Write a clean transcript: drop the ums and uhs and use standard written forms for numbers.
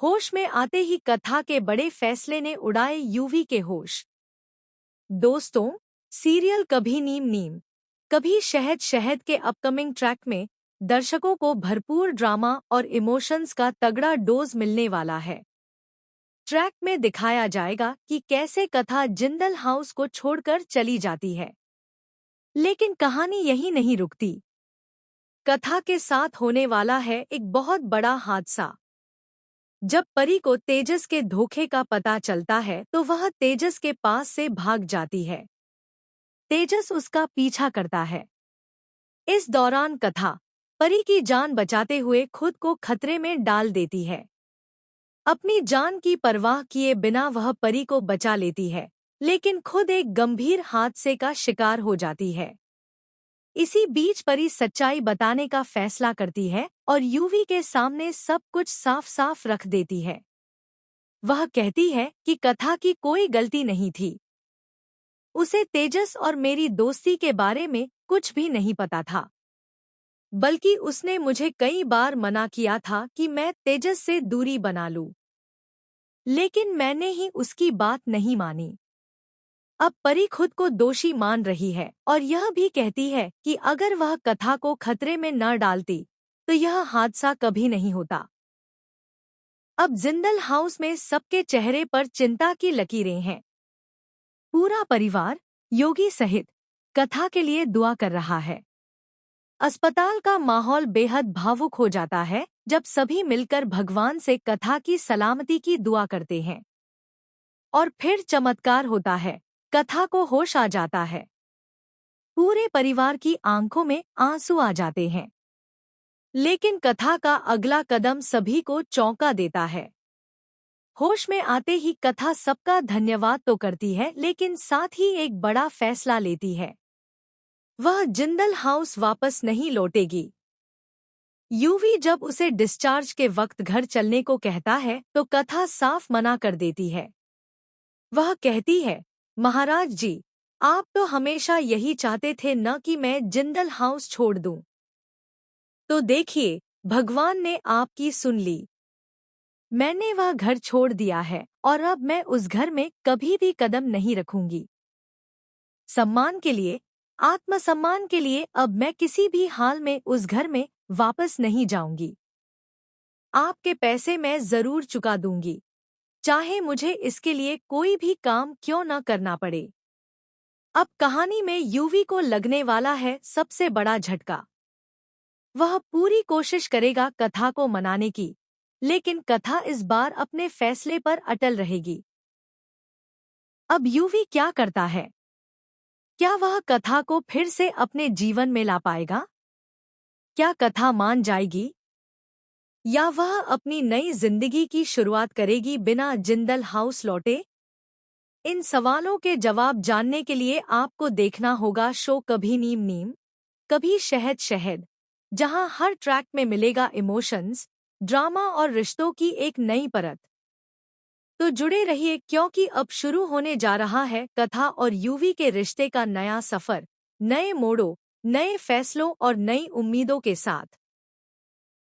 होश में आते ही कथा के बड़े फैसले ने उड़ाए यूवी के होश। दोस्तों, सीरियल कभी नीम नीम कभी शहद शहद के अपकमिंग ट्रैक में दर्शकों को भरपूर ड्रामा और इमोशंस का तगड़ा डोज मिलने वाला है। ट्रैक में दिखाया जाएगा कि कैसे कथा जिंदल हाउस को छोड़कर चली जाती है। लेकिन कहानी यहीं नहीं रुकती। कथा के साथ होने वाला है एक बहुत बड़ा हादसा। जब परी को तेजस के धोखे का पता चलता है तो वह तेजस के पास से भाग जाती है। तेजस उसका पीछा करता है। इस दौरान कथा परी की जान बचाते हुए खुद को खतरे में डाल देती है। अपनी जान की परवाह किए बिना वह परी को बचा लेती है, लेकिन खुद एक गंभीर हादसे का शिकार हो जाती है। इसी बीच परी सच्चाई बताने का फैसला करती है और यूवी के सामने सब कुछ साफ साफ रख देती है। वह कहती है कि कथा की कोई गलती नहीं थी। उसे तेजस और मेरी दोस्ती के बारे में कुछ भी नहीं पता था, बल्कि उसने मुझे कई बार मना किया था कि मैं तेजस से दूरी बना लूं। लेकिन मैंने ही उसकी बात नहीं मानी। अब परी खुद को दोषी मान रही है और यह भी कहती है कि अगर वह कथा को खतरे में न डालती तो यह हादसा कभी नहीं होता। अब जिंदल हाउस में सबके चेहरे पर चिंता की लकीरें हैं। पूरा परिवार योगी सहित कथा के लिए दुआ कर रहा है। अस्पताल का माहौल बेहद भावुक हो जाता है जब सभी मिलकर भगवान से कथा की सलामती की दुआ करते हैं। और फिर चमत्कार होता है, कथा को होश आ जाता है। पूरे परिवार की आंखों में आंसू आ जाते हैं। लेकिन कथा का अगला कदम सभी को चौंका देता है। होश में आते ही कथा सबका धन्यवाद तो करती है, लेकिन साथ ही एक बड़ा फैसला लेती है। वह जिंदल हाउस वापस नहीं लौटेगी। यूवी जब उसे डिस्चार्ज के वक्त घर चलने को कहता है तो कथा साफ मना कर देती है। वह कहती है, महाराज जी, आप तो हमेशा यही चाहते थे न कि मैं जिंदल हाउस छोड़ दूं। तो देखिए, भगवान ने आपकी सुन ली। मैंने वह घर छोड़ दिया है और अब मैं उस घर में कभी भी कदम नहीं रखूंगी। सम्मान के लिए, आत्मसम्मान के लिए अब मैं किसी भी हाल में उस घर में वापस नहीं जाऊंगी। आपके पैसे मैं जरूर चुका दूंगी, चाहे मुझे इसके लिए कोई भी काम क्यों न करना पड़े। अब कहानी में यूवी को लगने वाला है सबसे बड़ा झटका। वह पूरी कोशिश करेगा कथा को मनाने की, लेकिन कथा इस बार अपने फैसले पर अटल रहेगी। अब यूवी क्या करता है? क्या वह कथा को फिर से अपने जीवन में ला पाएगा? क्या कथा मान जाएगी? या वह अपनी नई जिंदगी की शुरुआत करेगी बिना जिंदल हाउस लौटे? इन सवालों के जवाब जानने के लिए आपको देखना होगा शो कभी नीम नीम कभी शहद शहद, जहां हर ट्रैक में मिलेगा इमोशंस, ड्रामा और रिश्तों की एक नई परत। तो जुड़े रहिए, क्योंकि अब शुरू होने जा रहा है कथा और यूवी के रिश्ते का नया सफर, नए मोड़ों, नए फैसलों और नई उम्मीदों के साथ।